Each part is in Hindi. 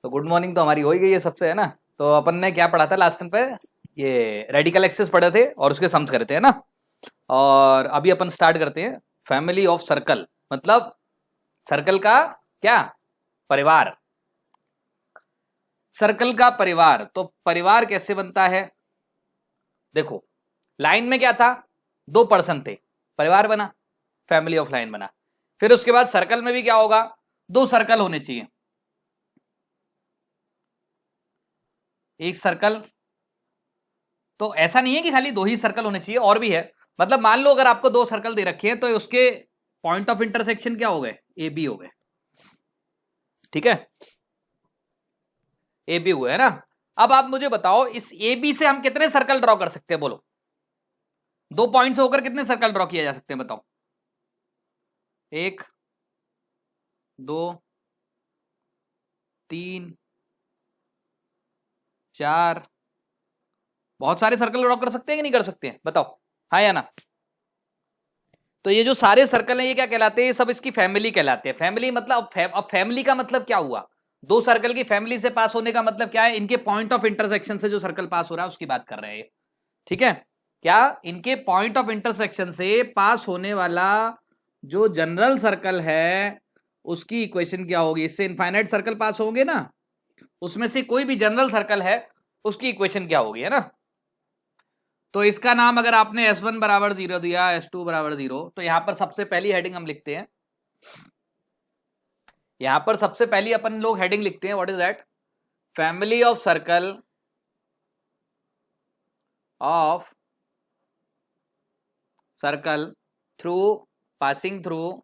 तो गुड मॉर्निंग तो हमारी हो ही गई है सबसे, है ना। तो अपन ने क्या पढ़ा था लास्ट टाइम पे, ये रेडिकल एक्सेस पढ़े थे और उसके सम्स करे थे, है ना। और अभी अपन स्टार्ट करते हैं फैमिली ऑफ सर्कल, मतलब सर्कल का क्या, परिवार। सर्कल का परिवार, तो परिवार कैसे बनता है। देखो, लाइन में क्या था, दो पर्सन थे, परिवार बना, फैमिली ऑफ लाइन बना। फिर उसके बाद सर्कल में भी क्या होगा, दो सर्कल होने चाहिए, एक सर्कल। तो ऐसा नहीं है कि खाली दो ही सर्कल होने चाहिए, और भी है। मतलब मान लो अगर आपको दो सर्कल दे रखे हैं तो उसके पॉइंट ऑफ इंटरसेक्शन क्या हो गए, ए बी हो गए, ठीक है, ए बी हुए, है ना। अब आप मुझे बताओ, इस ए बी से हम कितने सर्कल ड्रॉ कर सकते हैं, बोलो। दो पॉइंट से होकर कितने सर्कल ड्रॉ किया जा सकते हैं, बताओ। एक, दो, तीन, चार, बहुत सारे सर्कल ड्रॉ कर सकते हैं कि नहीं कर सकते हैं, बताओ, हाँ या ना। तो ये जो सारे सर्कल हैं ये क्या कहलाते हैं, ये सब इसकी फैमिली कहलाते हैं। फैमिली मतलब अब फैमिली का मतलब क्या हुआ, दो सर्कल की फैमिली से पास होने का मतलब क्या है, इनके पॉइंट ऑफ इंटरसेक्शन से जो सर्कल पास हो रहा है उसकी बात कर रहे हैं, ठीक है। क्या इनके पॉइंट ऑफ इंटरसेक्शन से पास होने वाला जो जनरल सर्कल है उसकी इक्वेशन क्या होगी, इससे इनफाइनाइट सर्कल पास होंगे ना, उसमें से कोई भी जनरल सर्कल है उसकी इक्वेशन क्या होगी, है ना। तो इसका नाम अगर आपने S1 बराबर 0 दिया, S2 बराबर 0, तो यहां पर सबसे पहली हेडिंग हम लिखते हैं, यहां पर सबसे पहली अपन लोग हेडिंग लिखते हैं, what is that, family of circle of circle through passing through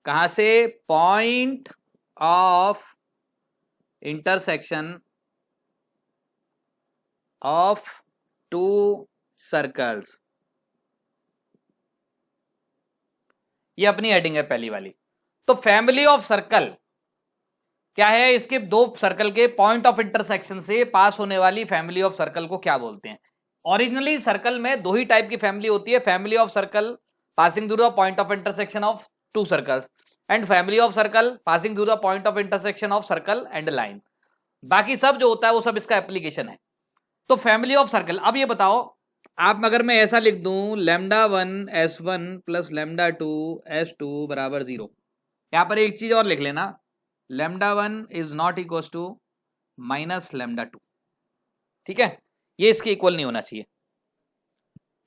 कहां से, point of intersection of to circles. ये अपनी हेडिंग है पहली वाली। तो फैमिली ऑफ सर्कल क्या है, इसके दो सर्कल के पॉइंट ऑफ इंटरसेक्शन से पास होने वाली फैमिली ऑफ सर्कल को क्या बोलते हैं। ओरिजिनली सर्कल में दो ही टाइप की फैमिली होती है, family of circle passing through the point of intersection of to circles and family of circle passing through the point of intersection of circle and line. बाकी सब जो होता है वो सब इसका एप्लीकेशन है। तो फैमिली ऑफ सर्कल, अब ये बताओ, आप अगर मैं ऐसा लिख दूं, λ1 S1 प्लस λ2 S2 बराबर 0, यहां पर एक चीज और लिख लेना, λ1 is not equal to minus λ2, ठीक है। ये इसके इक्वल नहीं होना चाहिए,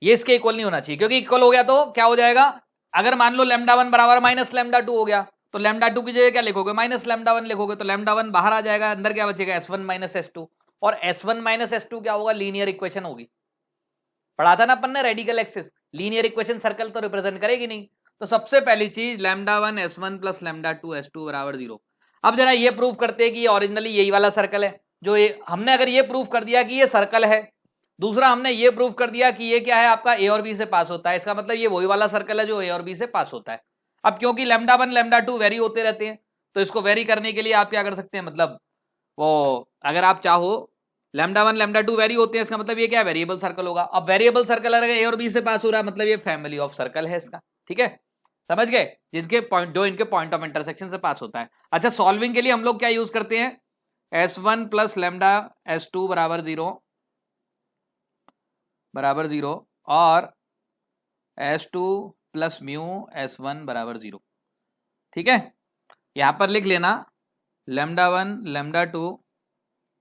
ये इसके इक्वल नहीं होना चाहिए, क्योंकि इक्वल हो गया तो क्या हो जाएगा, अगर मान लो λ1 बराबर माइनस λ2 हो गया तो λ2 की जगह क्या लिखोगे, माइनस λ1 लिखोगे, तो λ1 बाहर आ जाएगा, अंदर क्या बचेगा, S1 माइनस S2। और S1 माइनस S2 क्या होगा, लीनियर इक्वेशन होगी। पढ़ा था ना अपन ने radical axis, linear equation circle तो रिप्रेजेंट करेगी नहीं। तो सबसे पहली चीज λ1 S1 प्लस λ2 S2 बराबर 0। अब जरा ये प्रूफ करते हैं कि ये ओरिजिनली यही वाला सर्कल है, जो ये हमने अगर ये प्रूफ कर दिया कि ये सर्कल है, दूसरा हमने ये प्रूफ कर दिया कि ये क्या है, आपका ए और बी से पास होता है, इसका मतलब ये वही वाला सर्कल है जो ए और बी से पास होता है। अब क्योंकि λ1 λ2 वेरी होते रहते हैं, तो इसको वेरी करने के लिए आप क्या कर सकते हैं, मतलब वो अगर आप चाहो, λ1 λ2 वेरी होते हैं, इसका मतलब ये क्या है, वेरिएबल सर्कल होगा। अब वेरिएबल सर्कल अगर ए और बी से पास हो रहा है, मतलब ये फैमिली ऑफ सर्कल है इसका, ठीक है, समझ गए, जिनके पॉइंट, जो इनके पॉइंट ऑफ इंटरसेक्शन से पास होता है। अच्छा, सॉल्विंग के लिए हम लोग क्या यूज करते हैं, S1 प्लस λ S2 बराबर 0 और S2 प्लस म्यू S1 बराबर 0, ठीक है। यहां पर लिख लेना λ1 λ2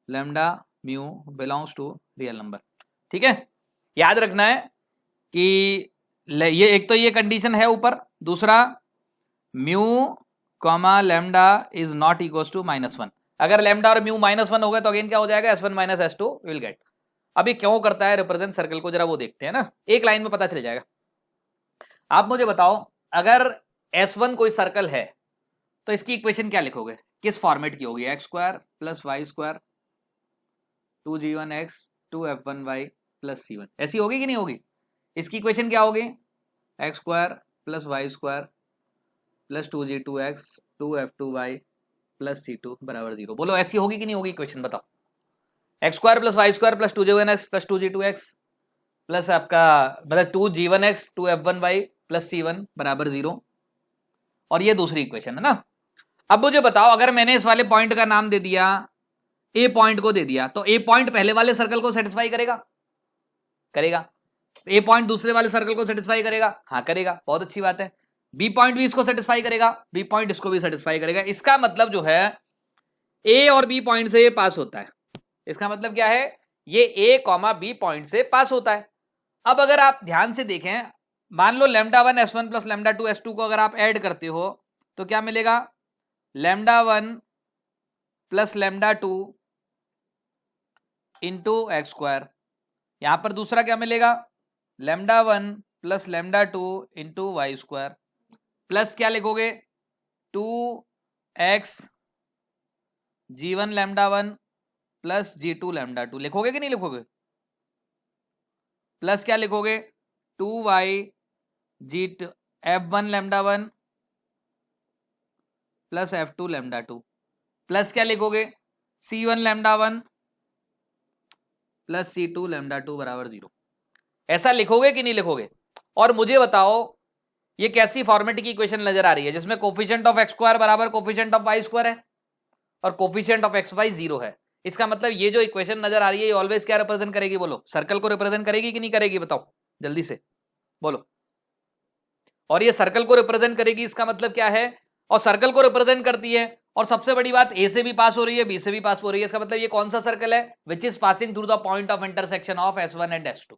lambda mu belongs to real number, ठीक है। याद रखना है कि ये एक तो ये कंडीशन है ऊपर, दूसरा mu comma lambda is not equal to -1। अगर लैम्डा और म्यू -1 हो गए तो अगेन क्या हो जाएगा, S1 minus S2 will get. अभी क्यों करता है रिप्रेजेंट सर्कल को, जरा वो देखते हैं ना, एक लाइन में पता चल जाएगा। आप मुझे बताओ, अगर S1 कोई सर्कल है तो इसकी इक्वेशन क्या लिखोगे, किस फॉर्मेट की होगी, x² plus y² 2g1x 2f1y plus c1, ऐसी होगी कि नहीं होगी। इसकी इक्वेशन क्या होगी, x² plus y² plus 2g2x 2f2y plus c2 बराबर 0। बोलो ऐसी होगी कि नहीं होगी इक्वेशन, बताओ। x² plus y² plus 2g1x plus 2g2x plus आपका मतलब 2g1x 2f1y प्लस c1 बराबर 0। और ये दूसरी इक्वेशन है ना। अब मुझे बताओ, अगर मैंने इस वाले पॉइंट का नाम दे दिया, ए पॉइंट को दे दिया, तो ए पॉइंट पहले वाले सर्कल को सेटिस्फाई करेगा? करेगा। ए पॉइंट दूसरे वाले सर्कल को सेटिस्फाई करेगा? हाँ करेगा, बहुत अच्छी बात है। बी पॉइंट भी इसको सेटिस्फाई करेगा, बी पॉइंट इसको भी सेटिस्फाई करेगा। इसका मतलब जो है ए और बी पॉइंट से ये पास होता है। इसका मतलब क्या है, ये ए कॉमा बी पॉइंट से पास होता है। अब अगर आप ध्यान से देखें, मान लो λ1 s1 प्लस λ2 s2 को अगर आप ऐड करते हो तो क्या मिलेगा, λ1 प्लस λ2 इंटू एक्स स्क्वायर। यहां पर दूसरा क्या मिलेगा, λ1 plus λ2 into Y square, plus क्या लिखोगे 2x g1 λ1 प्लस g2 λ2, लिखोगे कि नहीं लिखोगे? प्लस क्या लिखोगे 2y g2 f1 λ1 plus f2 λ2, plus क्या लिखोगे c1 λ1 प्लस c2 λ2 बराबर 0। ऐसा लिखोगे कि नहीं लिखोगे? और मुझे बताओ ये कैसी फॉर्मेट की इक्वेशन नजर आ रही है, जिसमें कोफिशिएंट ऑफ एक्स स्क्वायर बराबर कोफिशिएंट ऑफ वाई स्क्वायर है और कोफिशिएंट ऑफ एक्स वाई 0 है। इसका मतलब ये जो इक्वेशन नजर आ रही है ये ऑलवेज क्या रिप्रेजेंट करेगी, बोलो? सर्कल को रिप्रेजेंट करेगी कि नहीं करेगी, बताओ जल्दी से बोलो। और ये सर्कल को रिप्रेजेंट करेगी, इसका मतलब क्या है, और सर्कल को रिप्रेजेंट करती है, और सबसे बड़ी बात ए से भी पास हो रही है, बी से भी पास हो रही है। इसका मतलब ये कौन सा सर्कल है, which is passing through the point of intersection of S1 and S2।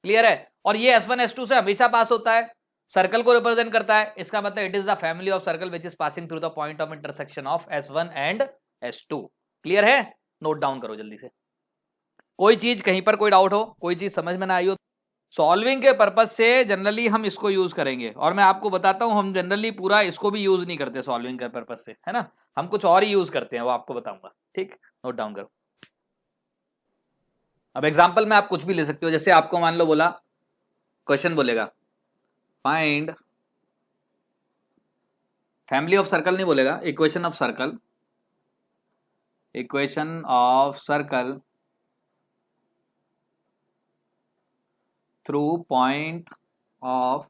Clear है? और ये S1 S2 से हमेशा पास होता है, सर्कल को रिप्रेजेंट करता है। इसका मतलब it is the family of circle which is passing through the point of intersection of S1 and S2। Clear है? नोट डाउन करो जल्दी से। कोई चीज कहीं पर कोई डाउट हो, कोई चीज समझ में ना आई हो, सॉल्विंग के पर्पज से जनरली हम इसको यूज करेंगे। और मैं आपको बताता हूं, हम जनरली पूरा इसको भी यूज नहीं करते सॉल्विंग के पर्पज से, है ना, हम कुछ और ही यूज करते हैं, वो आपको बताऊंगा। ठीक, नोट डाउन करो। अब एग्जांपल में आप कुछ भी ले सकते हो, जैसे आपको मान लो बोला, क्वेश्चन बोलेगा फाइंड फैमिली ऑफ सर्कल, नहीं बोलेगा equation of circle, equation of circle through point of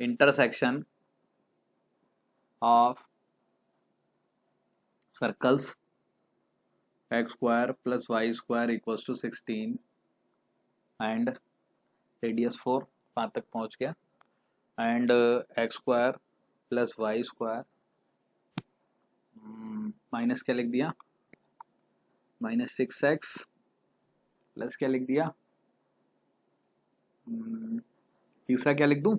intersection of circles x square plus y square equals to 16 and radius 4, 5 तक पहुंच गया, and x square plus y square minus क्या लिख दिया, माइनस 6x प्लस क्या लिख दिया, तीसरा क्या लिख दूं,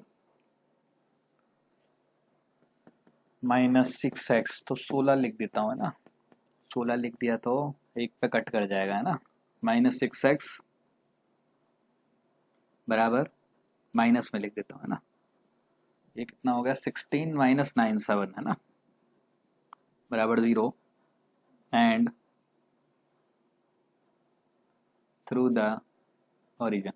माइनस 6x, तो 16 लिख देता हूं, है ना, 16 लिख दिया तो एक पे कट कर जाएगा, है ना, माइनस 6x बराबर माइनस में लिख देता हूं, है ना, ये कितना हो गया 16 माइनस 9 7, है ना, बराबर 0 एंड थ्रू द ओरिजिन।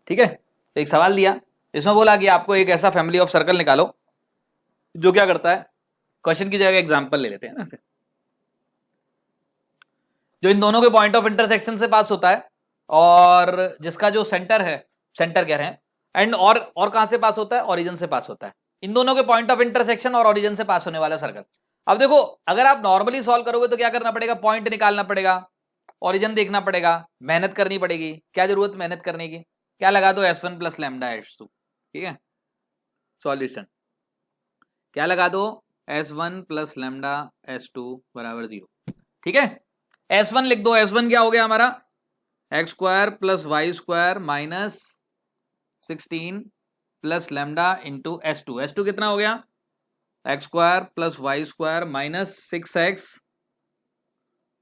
ठीक है, तो एक सवाल दिया, इसमें बोला कि आपको एक ऐसा फैमिली ऑफ सर्कल निकालो जो क्या करता है, क्वेश्चन की जगह एग्जांपल ले लेते हैं ना, जो इन दोनों के पॉइंट ऑफ इंटरसेक्शन से पास होता है और जिसका जो सेंटर है, सेंटर कह रहे हैं, एंड और कहां से पास होता है, ओरिजिन से पास होता है। इन दोनों के पॉइंट ऑफ इंटरसेक्शन और ओरिजिन से पास होने वाला सर्कल। अब देखो, अगर आप नॉर्मली सॉल्व करोगे तो क्या करना पड़ेगा, पॉइंट निकालना पड़ेगा, ओरिजिन देखना पड़ेगा, मेहनत करनी पड़ेगी। क्या जरूरत मेहनत करने की, क्या लगा दो S1 प्लस लैम्डा S2। ठीक है, सॉल्यूशन क्या लगा दो, S1 प्लस लैम्डा S2 बराबर 0। ठीक है, S1 लिख दो, S1 क्या हो गया हमारा, x square plus y square minus 16 plus lambda into S2। S2 कितना हो गया, x square plus y square minus 6x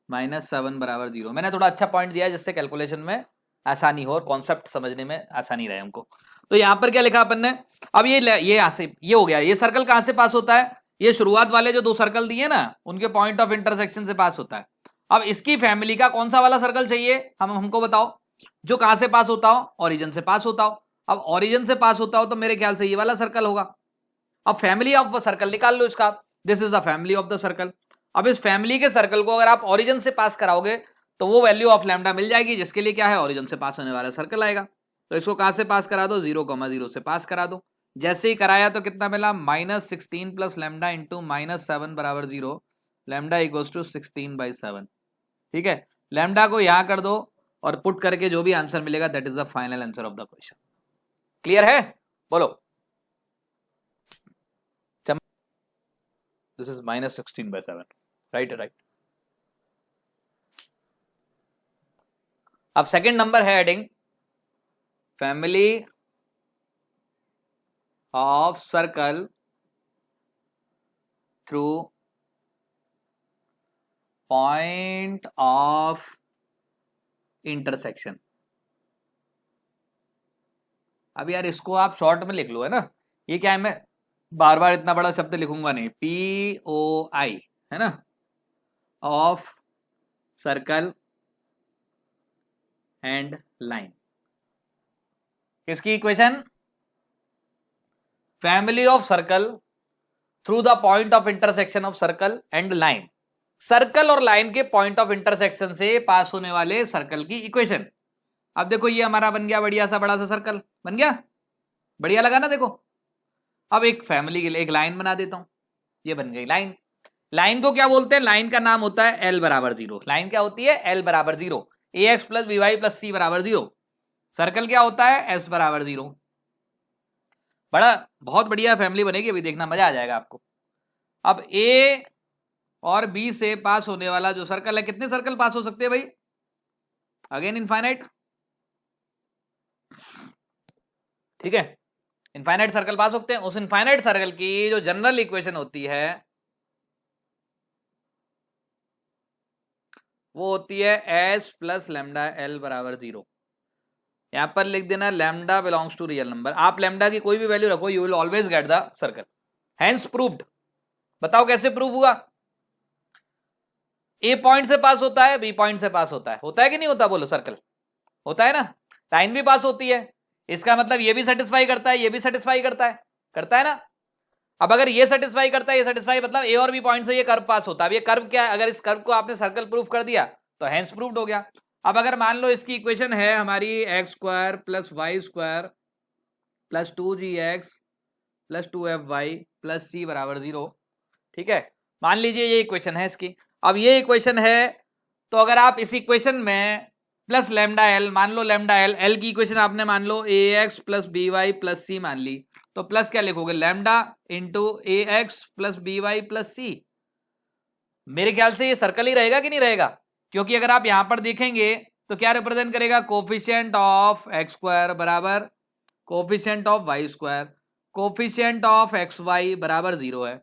minus 7 बराबर 0। मैंने थोड़ा अच्छा पॉइंट दिया जिससे कैलकुलेशन में आसानी हो और कॉन्सेप्ट समझने में आसानी रहे हमको। तो यहां पर क्या लिखा अपन ने, अब ये हो गया, ये सर्कल कहां से पास होता है, ये शुरुआत वाले जो दो सर्कल दिए ना उनके पॉइंट ऑफ इंटरसेक्शन से पास होता है। अब इसकी फैमिली का कौन सा वाला सर्कल चाहिए, हमको बताओ, जो कहां से पास होता हो, ओरिजिन से पास होता हो। अब ओरिजिन से पास होता हो तो मेरे ख्याल से ये वाला सर्कल होगा। अब फैमिली ऑफ सर्कल निकाल लो इसका, this is the family of the circle. अब इस फैमिली के सर्कल को अगर आप ओरिजिन से पास कराओगे तो वो वैल्यू ऑफ लैम्डा मिल जाएगी, जिसके लिए क्या है, ओरिजिन से पास होने वाला सर्कल आएगा। तो इसको कहां से पास करा दो, 0,0 से पास करा दो। जैसे ही कराया तो कितना मिला, -16 प्लस लैम्डा इंटू -7 बराबर 0, लैम्डा इक्वल्स टू 16/7। ठीक है, लैम्डा को यहां कर दो और पुट करके जो भी आंसर मिलेगा that is the final answer of the question. Clear है, बोलो। This is -16/7, right right. अब सेकंड नंबर है heading family of circle through point of intersection. अब यार इसको आप शॉर्ट में लिख लो, है ना, ये क्या है, मैं बार बार इतना बड़ा शब्द लिखूंगा नहीं, POI है ना, ऑफ सर्कल एंड लाइन। किसकी equation, family of circle through the point of intersection of circle and line. Circle और लाइन के पॉइंट ऑफ इंटरसेक्शन से पास होने वाले सर्कल की इक्वेशन। अब देखो ये हमारा बन गया बढ़िया सा बड़ा सा सर्कल बन गया, बढ़िया लगा ना, देखो। अब एक फैमिली के लिए एक लाइन बना देता हूं, ये बन गई लाइन। लाइन को क्या बोलते हैं, लाइन का नाम होता है L बराबर 0। लाइन क्या होती है, L बराबर 0, AX plus BY plus C बराबर 0। सर्कल क्या होता है, S बराबर 0। बड़ा बहुत बढ़िया फैमिली बनेगी, अभी देखना मजा आ जाएगा आपको। अब A और B से पास होने वाला जो सर्कल है, कितने सर्कल पास हो सकते हैं भाई, अगेन इनफाइनाइट। ठीक है, इनफाइनाइट सर्कल पास होते हैं। उस इनफाइनाइट सर्कल की जो जनरल इक्वेशन होती है वो होती है S प्लस लैम्डा L बराबर 0। यहां पर लिख देना lambda belongs to real number. आप लैम्डा की कोई भी वैल्यू रखो, you will always get the circle, hence proved. बताओ कैसे प्रूव हुआ, ए पॉइंट से पास होता है, बी पॉइंट से पास होता है कि नहीं होता, बोलो। सर्कल होता है ना, लाइन भी पास होती है, इसका मतलब ये भी सेटिस्फाई करता है, ये भी सेटिस्फाई करता है ना। अब अगर ये सेटिस्फाई करता है, ये सेटिस्फाई, मतलब ए और बी पॉइंट से ये कर्व पास होता है। अब ये कर्व क्या है, अगर इस कर्व को आपने सर्कल प्रूफ कर दिया तो हैंस प्रूव्ड हो गया। अब अगर मान लो इसकी इक्वेशन है हमारी x² plus y² plus 2gx plus 2fy plus c बराबर 0। ठीक है, मान लीजिए ये इक्वेशन है इसकी। अब ये इक्वेशन है, तो अगर आप इस इक्वेशन में प्लस लैम्डा एल मान लो, लैम्डा एल की इक्वेशन आपने मान लो ax plus by plus c मान ली, तो प्लस क्या लिखोगे, lambda into ax plus by plus c। मेरे ख्याल से ये सर्कल ही रहेगा कि नहीं रहेगा, क्योंकि अगर आप यहां पर देखेंगे तो क्या रिप्रेजेंट करेगा, कोफिशिएंट ऑफ x² बराबर coefficient of y², coefficient of xy बराबर 0 है।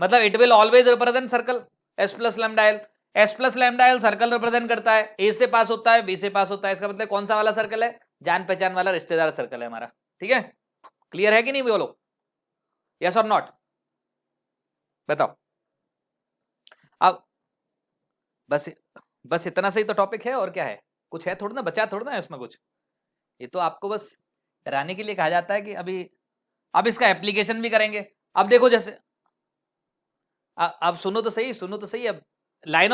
मतलब it will always represent circle S plus lambda L. S plus lambda L circle represent करता है, A से पास होता है, B से पास होता है। इसका मतलब कौन सा वाला सर्कल है, जान पहचान वाला रिश्तेदार सर्कल है हमारा। ठीक है, क्लियर है कि नहीं, बोलो यस और नॉट, बताओ। अब बस इतना सही तो टॉपिक है, और क्या है, कुछ है थोड़ा ना, बचा थोड़ा ना इसमें कुछ। ये तो आपको बस डराने के लिए कहा जाता है कि अभी अब इसका एप्लीकेशन भी करेंगे। अब देखो जैसे अब सुनो तो सही। अब लाइन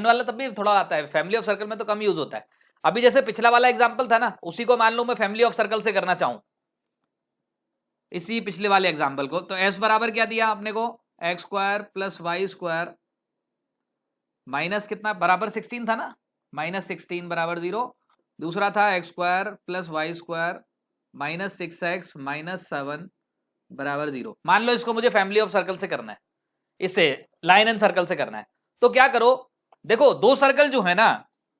वाला तब भी थोड़ा आता है, फैमिली ऑफ सर्कल में तो कम यूज होता है। अभी जैसे पिछला वाला एग्जांपल था ना, उसी को मान लो मैं फैमिली ऑफ सर्कल से करना चाहूं, इसी पिछले वाले एग्जांपल को, तो S बराबर क्या दिया आपने को, x² प्लस y² माइनस कितना बराबर 16 था ना, -16 बराबर 0। दूसरा था x² plus y² minus 6x minus 7 बराबर 0। मान लो इसको मुझे फैमिली ऑफ सर्कल से करना है, इससे लाइन एंड सर्कल से करना है। तो क्या करो, देखो दो सर्कल जो है ना,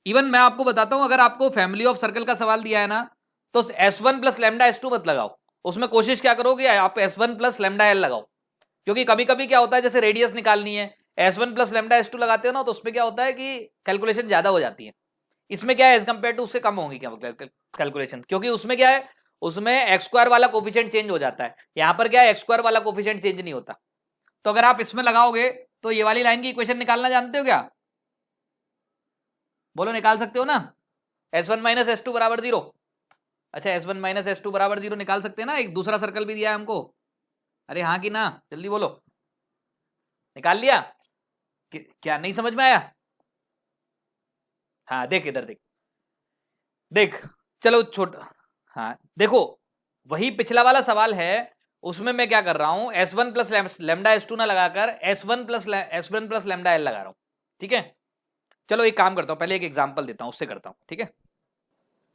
इवन मैं आपको बताता हूं, अगर आपको फैमिली ऑफ सर्कल का सवाल दिया है ना, तो S1 प्लस लैम्डा S2 मत लगाओ, उसमें कोशिश क्या करोगे आप S1 प्लस लैम्डा L लगाओ। क्योंकि कभी कभी क्या होता है, जैसे रेडियस निकालनी है, S1 प्लस लैम्डा S2 लगाते हो ना, तो उसमें क्या होता है कि कैलकुलेशन ज्यादा हो जाती है। इसमें क्या है, एज कंपेयर टू उससे कम होंगी क्या कैलकुलेशन, क्योंकि उसमें क्या है, उसमें x² वाला कोफिशिएंट चेंज हो जाता है। यहां पर क्या है, x² वाला कोफिशिएंट चेंज नहीं होता। तो अगर आप इसमें लगाओगे तो ये वाली लाइन की इक्वेशन निकालना जानते हो क्या, बोलो निकाल सकते हो ना, S1 माइनस S2 बराबर 0। अच्छा, S1 माइनस S2 बराबर 0 निकाल सकते हैं ना, एक दूसरा सर्कल भी दिया है हमको। अरे हाँ कि ना, जल्दी बोलो, निकाल लिया क्या नहीं समझ में आया, हाँ देख इधर देख चलो छोटा, हाँ देखो, वही पिछला वाला सवाल है, उसमें मैं क्या कर रहा हूं, S1 प्लस लेमडा S2 ना लगाकर S1 प्लस लेमडा L लगा रहा हूं। ठीक है, चलो एक काम करता हूं, पहले एक एग्जांपल देता हूं, उससे करता हूं। ठीक है,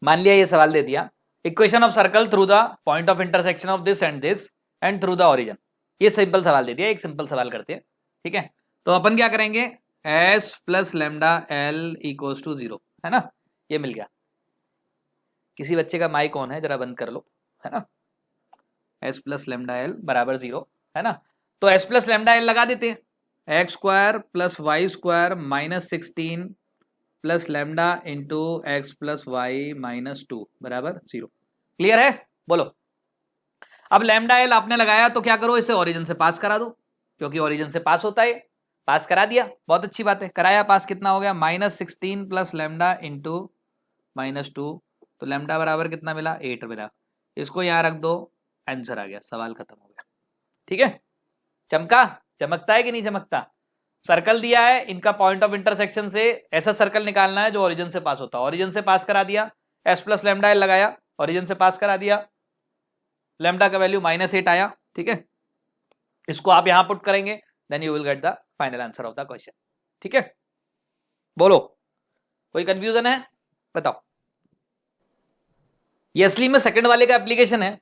मान लिया ये सवाल दे दिया, equation of circle through the point of intersection of this and through the origin. ये सिंपल सवाल दे दिया, एक सिंपल सवाल करते हैं। ठीक है, तो अपन क्या करेंगे, S plus lambda L equals to 0, है ना, ये मिल गया। किसी बच्चे का माइक ऑन है, जरा बंद कर लो, है ना। S प्लस लेमडा L बराबर 0, है ना। तो S प्लस लेमडा L लगा देते हैं, x square plus y square minus 16 plus lambda into x plus y minus 2 बराबर 0। क्लियर है, बोलो। अब लेमडा एल आपने लगाया तो क्या करो, इसे ओरिजिन से पास करा दो, क्योंकि ओरिजिन से पास होता है। पास करा दिया, बहुत अच्छी बात है, कराया पास। कितना हो गया, -16 प्लस लेमडा इंटू -2, तो लेमडा बराबर कितना मिला, 8 मिला। इसको यहां रख दो, आंसर आ गया, सवाल खत्म हो गया। ठीक है, चमका, चमकता है कि नहीं चमकता। सर्कल दिया है, इनका पॉइंट ऑफ इंटरसेक्शन से ऐसा सर्कल निकालना है जो ओरिजिन से पास होता है। ओरिजिन से पास करा दिया, एस प्लस लेमडा एल लगाया, ओरिजिन से पास करा दिया, लेमडा का वैल्यू -8 आया। ठीक है, इसको आप यहां पुट करेंगे, then you will get the final answer of the question. ठीक है, बोलो, कोई कंफ्यूजन है, बताओ। ये असली में सेकंड वाले का एप्लीकेशन है,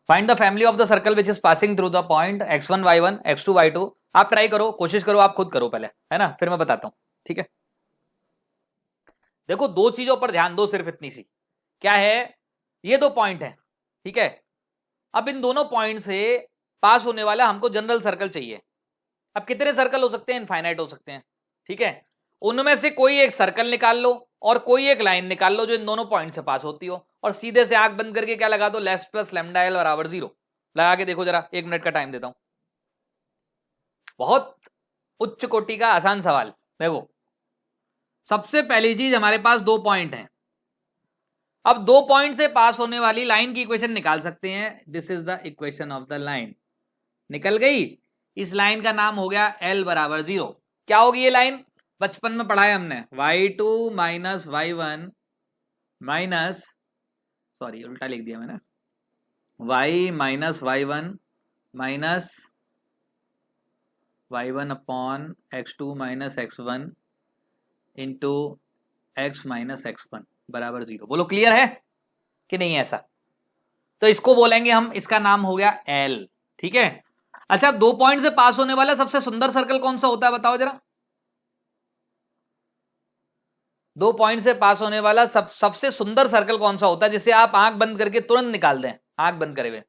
find the family of the circle which is passing through the point x1 y1 x2 y2। आप ट्राई करो, कोशिश करो, आप खुद करो पहले, है ना, फिर मैं बताता हूं। ठीक है, देखो दो चीजों पर ध्यान दो, सिर्फ इतनी सी। क्या है, ये दो पॉइंट है, ठीक है। अब इन दोनों पॉइंट से पास होने वाला हमको जनरल सर्कल चाहिए। अब कितने सर्कल हो सकते हैं, इनफाइनाइट हो सकते हैं। ठीक है, उनमें से कोई एक सर्कल निकाल लो और कोई एक लाइन निकाल लो जो इन दोनों पॉइंट से पास होती हो, और सीधे से आंख बंद करके क्या लगा दो, लेस प्लस लेमडा एल बराबर 0 लगा के देखो जरा, 1 मिनट का टाइम देता हूं। बहुत उच्च कोटि का आसान सवाल। देखो, सबसे पहली चीज, हमारे पास दो पॉइंट हैं। अब दो पॉइंट से पास होने वाली लाइन की इक्वेशन निकाल सकते हैं। This is the equation of the line, निकल गई। इस लाइन का नाम हो गया L बराबर 0। क्या होगी ये लाइन, बचपन में पढ़ा है हमने, y2 minus y1 minus, sorry उल्टा लिख दिया मैंने, y minus y1 minus y1 upon x2 minus x1 into x minus x1 बराबर 0। बोलो क्लियर है कि नहीं ऐसा। तो इसको बोलेंगे हम, इसका नाम हो गया L। ठीक है, अच्छा, दो पॉइंट से पास होने वाला सबसे सुंदर सर्कल कौन सा होता है, बताओ जरा। दो पॉइंट से पास होने वाला सबसे सुंदर सर्कल कौन सा होता है, जिसे आप आंख बंद करके तुरंत निकाल दें, आंख बंद करे हुए,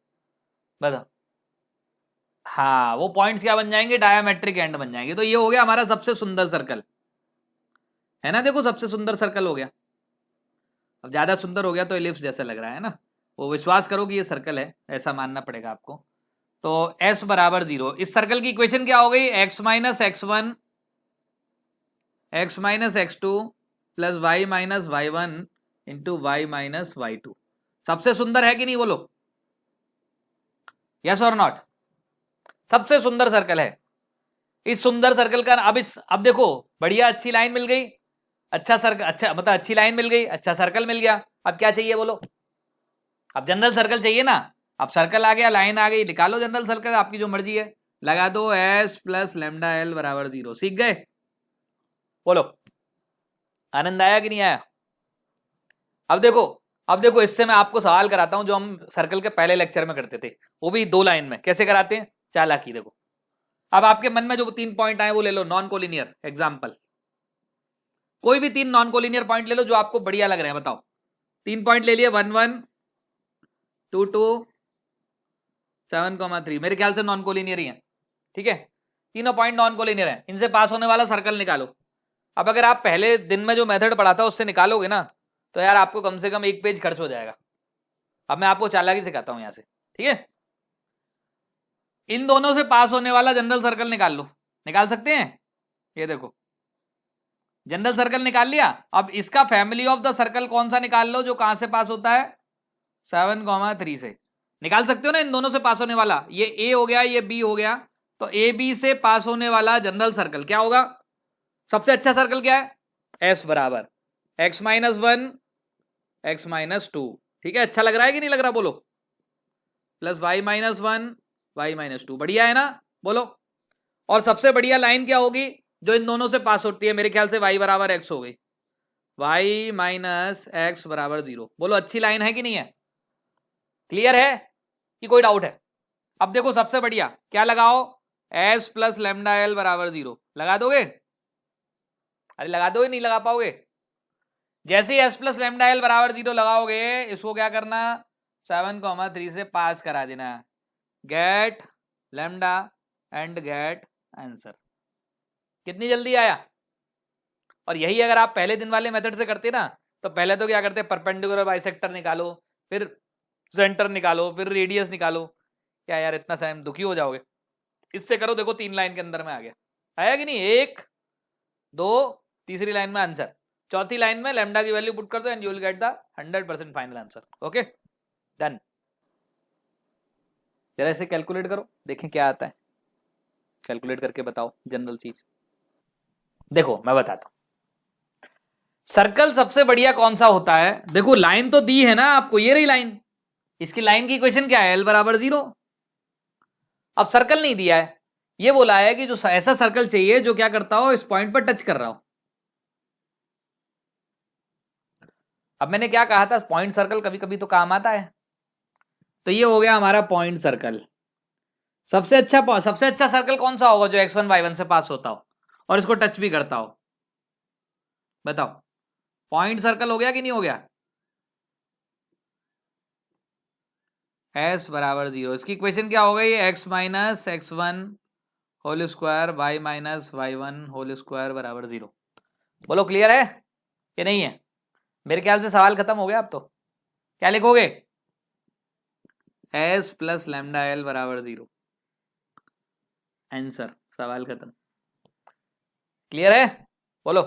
बताओ। हाँ, वो पॉइंट्स क्या बन जाएंगे, डायमेट्रिक एंड बन जाएंगे। तो ये हो गया हमारा सबसे सुंदर सर्कल, है ना। देखो, सबसे सुंदर सर्कल हो गया। अब ज्यादा सुंदर हो गया तो एलिप्स जैसा लग रहा है ना, वो विश्वास करो कि ये सर्कल है, ऐसा मानना पड़ेगा आपको। तो s बराबर 0, इस सर्कल की इक्वेशन क्या हो गई, x minus x1 x minus x2 plus y minus y1 into y minus y2। सबसे सुंदर है कि नहीं, बोलो यस और नॉट। सबसे सुंदर सर्कल है। इस सुंदर सर्कल का अब देखो, बढ़िया अच्छी लाइन मिल गई, अच्छा सर्कल, अच्छा मतलब अच्छी लाइन मिल गई, अच्छा सर्कल मिल गया। अब क्या चाहिए बोलो, अब जनरल सर्कल चाहिए ना। अब सर्कल आ गया, लाइन आ गई, निकालो जनरल सर्कल, आपकी जो मर्जी है, लगा दो s प्लस लेमडा एल बराबर 0। सीख गए, बोलो आनंद आया कि नहीं आया। अब देखो इससे मैं आपको सवाल कराता हूं जो हम सर्कल के पहले लेक्चर में करते थे, वो भी दो लाइन में। कैसे कराते हैं, चालाकी देखो। अब आपके मन में जो 3 पॉइंट आए वो ले लो, नॉन कोलिनियर एग्जाम्पल। कोई भी 3 नॉन कोलिनियर पॉइंट ले लो जो आपको बढ़िया लग रहे हैं, बताओ। 3 पॉइंट ले लिए, 1 1 2 2 7,3, मेरे ख्याल से नॉन कोलिनियर ही है। ठीक है, तीनों पॉइंट नॉन कोलिनियर है, इनसे पास होने वाला सर्कल निकालो। अब अगर आप पहले दिन में जो मेथड पढ़ा था उससे निकालोगे ना, तो यार आपको कम से कम 1 पेज खर्च हो जाएगा। अब मैं आपको चालाकी सिखाता हूं यहां से, ठीक है। इन दोनों से पास होने वाला जनरल सर्कल निकाल लो, निकाल सकते हैं। ये देखो, जनरल सर्कल निकाल लिया। अब इसका फैमिली ऑफ द सर्कल कौन सा निकाल लो, जो कहां से पास होता है, 7,3 से। निकाल सकते हो ना इन दोनों से पास होने वाला, ये ए हो गया, ये बी हो गया। तो ए बी से पास होने वाला जनरल सर्कल क्या होगा, सबसे अच्छा सर्कल क्या है, एस बराबर x माइनस 1 x माइनस 2। ठीक है, अच्छा लग रहा है कि नहीं लग रहा, बोलो। Plus y minus 1 y minus 2, बढ़िया है ना, बोलो। और सबसे बढ़िया लाइन क्या होगी जो इन दोनों से पास होती है, मेरे ख्याल से y बराबर x हो गई, y माइनस एक्स बराबर 0। बोलो अच्छी लाइन है कि नहीं है, क्लियर है कि कोई डाउट है? अब देखो सबसे बढ़िया क्या लगाओ, s प्लस लेमडा एल बराबर 0 लगा दोगे? अरे लगा दोगे, नहीं लगा पाओगे? जैसे ही s प्लस लेमडा एल बराबर 0 लगाओगे, इसको क्या करना, 7,3 से पास करा देना, get lambda and get answer. कितनी जल्दी आया? और यही अगर आप पहले दिन वाले मेथड से करते ना, तो पहले तो क्या करते, परपेंडिकुलर बाइसेक्टर निकालो, फिर सेंटर निकालो, फिर रेडियस निकालो। क्या यार इतना टाइम दुखी हो जाओगे, इससे करो, देखो 3 लाइन के अंदर में आ गया, आया कि नहीं, 1 2, तीसरी लाइन में आंसर, चौथी लाइन में लैम्डा की वैल्यू पुट कर दो and you will get the 100% final answer. Okay done. जरा इसे कैलकुलेट करो, देखें क्या आता है, कैलकुलेट करके बताओ जनरल चीज। देखो मैं बताता हूं, सर्कल सबसे बढ़िया कौन सा होता है, देखो लाइन तो दी है ना आपको, ये रही लाइन, इसकी लाइन की इक्वेशन क्या है, एल बराबर 0। अब सर्कल नहीं दिया है, ये बोला है कि जो ऐसा सर्कल चाहिए जो क्या करता हो, इस पॉइंट पर टच कर रहा हो। अब मैंने क्या कहा था, पॉइंट सर्कल कभी कभी तो काम आता है, तो ये हो गया हमारा पॉइंट सर्कल। सबसे अच्छा सर्कल कौन सा होगा जो x1 y1 से पास होता हो और इसको टच भी करता हो, बताओ, पॉइंट सर्कल हो गया कि नहीं हो गया? s बराबर 0, इसकी इक्वेशन क्या हो गई, x minus x1 whole square y minus y1 whole square बराबर 0। बोलो क्लियर है कि नहीं है? मेरे ख्याल से सवाल खत्म हो गया। अब तो क्या लिखोगे, s प्लस लैम्डा एल बराबर 0, आंसर, सवाल खत्म। क्लियर है, बोलो।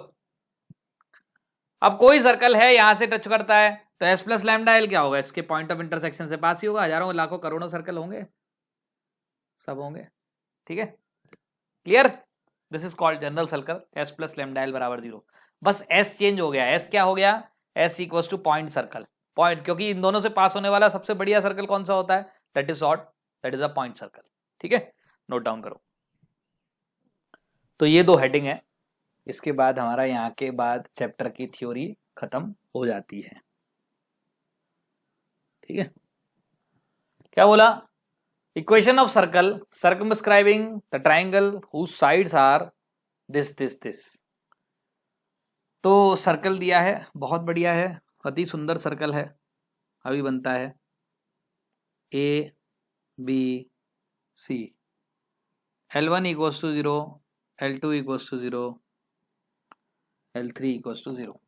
अब कोई सर्कल है यहां से टच करता है, तो s प्लस लैम्डा एल क्या होगा, इसके पॉइंट ऑफ इंटरसेक्शन से पास ही होगा। हजारों लाखों करोड़ों सर्कल होंगे, सब होंगे, ठीक है, clear. This is called general circle, s plus lambda L बराबर 0। बस s चेंज हो गया, s क्या हो गया, s equals two point circle, point, क्योंकि इन दोनों से पास होने वाला सबसे बढ़िया सर्कल कौन सा होता है, that is short, that is a point circle. ठीक है, नोट डाउन करो। तो ये दो हेडिंग है, इसके बाद हमारा यहाँ के बाद चैप्टर की थ्योरी खत्म हो जाती है। ठीक है, क्या बोला, equation of circle circumscribing the triangle whose sides are this this this. तो सर्कल दिया है, बहुत बढ़िया है, अति सुंदर सर्कल है, अभी बनता है A B C, L1 equals to 0, L2 equals to 0, L3 equals to 0।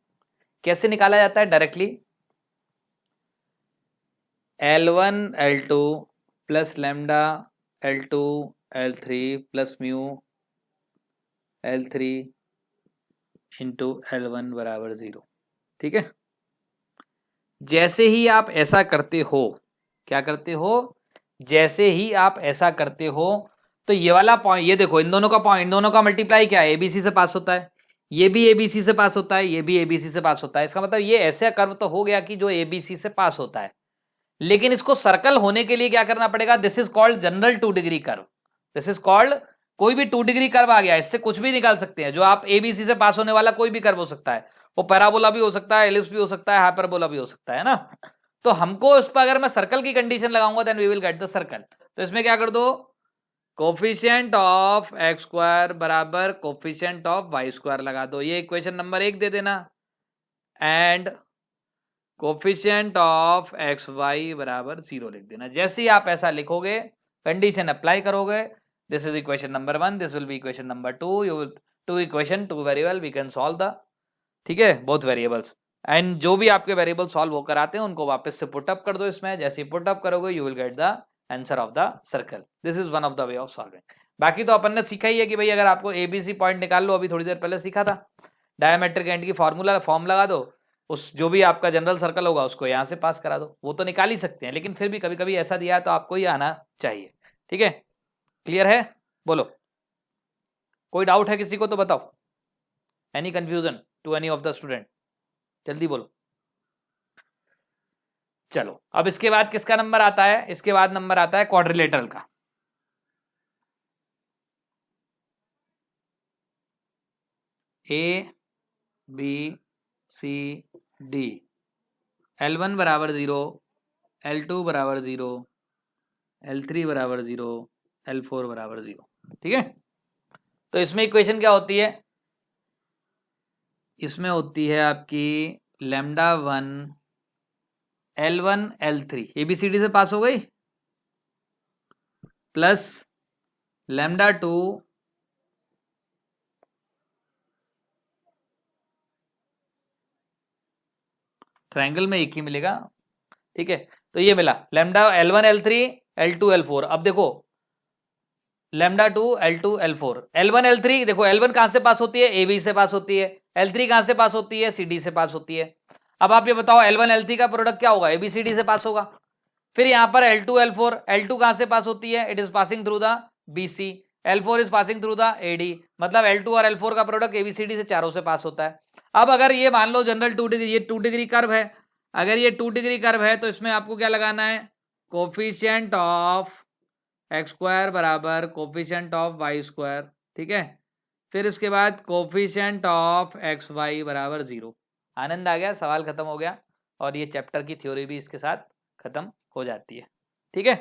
कैसे निकाला जाता है, directly L1 L2 plus lambda L2 L3 plus mu L3 into L1 बराबर 0। ठीक है, जैसे ही आप ऐसा करते हो, क्या करते हो, जैसे ही आप ऐसा करते हो, तो ये वाला पॉइंट, ये देखो इन दोनों का पॉइंट, इन दोनों का मल्टीप्लाई क्या है, एबीसी से पास होता है, ये भी एबीसी से पास होता है, ये भी एबीसी से पास होता है। इसका मतलब ये ऐसे कर्व तो हो गया कि जो एबीसी से पास होता है, लेकिन इसको सर्कल होने के लिए क्या करना पड़ेगा, this is called general 2 degree curve. This is called, कोई भी 2 डिग्री कर्व आ गया, इससे कुछ भी निकाल सकते हैं, जो आप एबीसी से पास होने वाला कोई भी कर्व हो सकता है, वो पैराबोला भी हो सकता है, एलिप्स भी हो सकता है, हाइपरबोला भी हो सकता है ना। तो हमको इस पर अगर मैं सर्कल की कंडीशन लगाऊंगा, then we will get the circle. तो इसमें क्या कर दो, कोफिशिएंट ऑफ एक्स स्क्वायर बराबर कोफिशिएंट ऑफ वाई स्क्वायर लगा दो, ये इक्वेशन नंबर 1 दे देना, and coefficient of x y बराबर 0 लिख देना। जैसे ही आप ऐसा लिखोगे, कंडीशन अप्लाई करोगे, this is equation number 1, this will be equation number 2, you will two equation 2 variable we can solve the, ठीक है, बोथ वेरिएबल्स, एंड जो भी आपके वेरिएबल सॉल्व होकर आते हैं उनको वापस से पुटअप कर दो इसमें। जैसे ही पुटअप करोगे you will get the answer of the circle. This is one of the way of solving. बाकी तो अपन ने सीखा ही है कि भाई अगर आपको एबीसी पॉइंट निकाल लो, अभी थोड़ी देर पहले सीखा था, डायमेट्रिक एंड की फॉर्मूला फॉर्म लगा दो, उस जो भी आपका जनरल सर्कल होगा उसको यहां से पास करा दो, वो तो निकाल ही सकते हैं, लेकिन फिर भी कभी कभी ऐसा दिया है तो आपको ही आना चाहिए। ठीक है, क्लियर है, बोलो। कोई डाउट है किसी को तो बताओ, any confusion to any of the student, जल्दी बोलो। चलो अब इसके बाद किसका नंबर आता है, इसके बाद नंबर आता है क्वाड्रिलेटरल का। ए बी सी डी, L1 बराबर 0, L2 बराबर 0, L3 बराबर 0, L4 बराबर 0। ठीक है, तो इसमें इक्वेशन क्या होती है, इसमें होती है आपकी लैम्डा 1 L1 L3 ABCD से पास हो गई, प्लस लैम्डा 2 ट्रायंगल में एक ही मिलेगा। ठीक है, तो ये मिला lambda L1 L3 L2 L4। अब देखो lambda 2 L2 L4 L1 L3, देखो L1 कहां से पास होती है, AB से पास होती है, L3 कहां से पास होती है, CD से पास होती है। अब आप ये बताओ L1 L3 का प्रोडक्ट क्या होगा, ABCD से पास होगा। फिर यहां पर L2 L4, L2 कहां से पास होती है, it is passing through the BC, L4 is passing through the AD, मतलब L2 और L4 का प्रोडक्ट ABCD से चारों से पास होता है। अब अगर ये मान लो जनरल 2 डिग्री, ये 2 डिग्री कर्व है, अगर ये 2 डिग्री कर्व है तो इसमें आपको क्या लगाना है, कोफिशिएंट ऑफ एक्स स्क्वायर बराबर कोफिशिएंट ऑफ वाई स्क्वायर। ठीक है, फिर उसके बाद कोफिशिएंट ऑफ एक्स वाई बराबर 0। आनंद आ गया, सवाल खत्म हो गया, और ये चैप्टर की थ्योरी भी इसके साथ खत्म हो जाती है। ठीक है,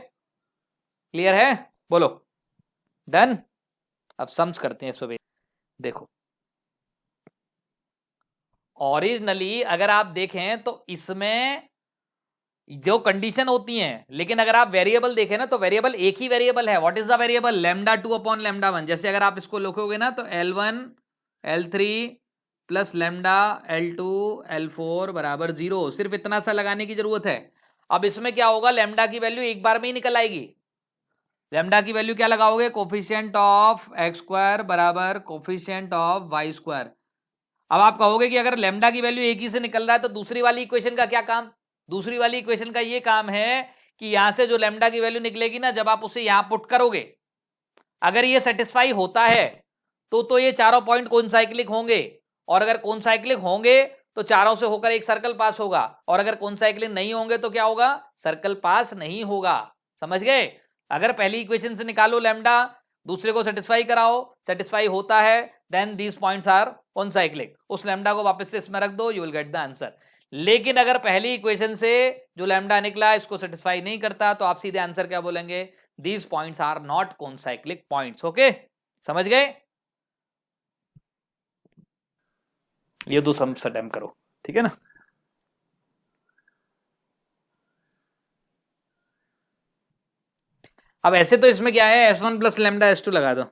क्लियर है, बोलो डन। अब सम्स करते हैं इस पर। देखो ओरिजिनली अगर आप देखें तो इसमें जो कंडीशन होती हैं, लेकिन अगर आप वेरिएबल देखें ना तो वेरिएबल एक ही वेरिएबल है। What is the variable, lambda 2 upon lambda 1। जैसे अगर आप इसको लिखोगे ना तो L1 L3 plus lambda L2 L4 बराबर 0, सिर्फ इतना सा लगाने की जरूरत है। अब इसमें क्या होगा, लैम्डा की वैल्यू एक बार में ही निकल आएगी। लैम्डा की वैल्यू क्या लगाओगे, कोफिशिएंट ऑफ एक्स स्क्वायर बराबर कोफिशिएंट ऑफ वाई स्क्वायर। अब आप कहोगे कि अगर लैम्डा की वैल्यू एक ही से निकल रहा है तो दूसरी वाली इक्वेशन का क्या काम, दूसरी वाली इक्वेशन का ये काम है कि यहां से जो लैम्डा की वैल्यू निकलेगी ना, जब आप उसे यहां पुट करोगे, अगर ये सेटिस्फाई होता है तो ये चारों पॉइंट कोनसाइक्लिक होंगे, और अगर कोनसाइक्लिक होंगे तो चारों से होकर एक सर्कल पास होगा, और अगर कोनसाइक्लिक नहीं होंगे तो क्या होगा, सर्कल पास नहीं होगा। समझ गए, अगर पहली इक्वेशन से निकालो लैम्डा, दूसरे को सेटिस्फाई कराओ, सेटिस्फाई होता है, देन दीज पॉइंट्स आर कोनसाइक्लिक, उस लैम्डा को वापस से इसमें रख दो, you will get the answer. लेकिन अगर पहली इक्वेशन से जो लैम्डा निकला इसको सेटिस्फाई नहीं करता तो आप सीधे आंसर क्या बोलेंगे, these points are not concyclic points. Okay, समझ गए, ये दो सम अटेम्प्ट करो, ठीक है ना। अब ऐसे तो इसमें क्या है, S1 प्लस लैम्डा S2 लगा दो।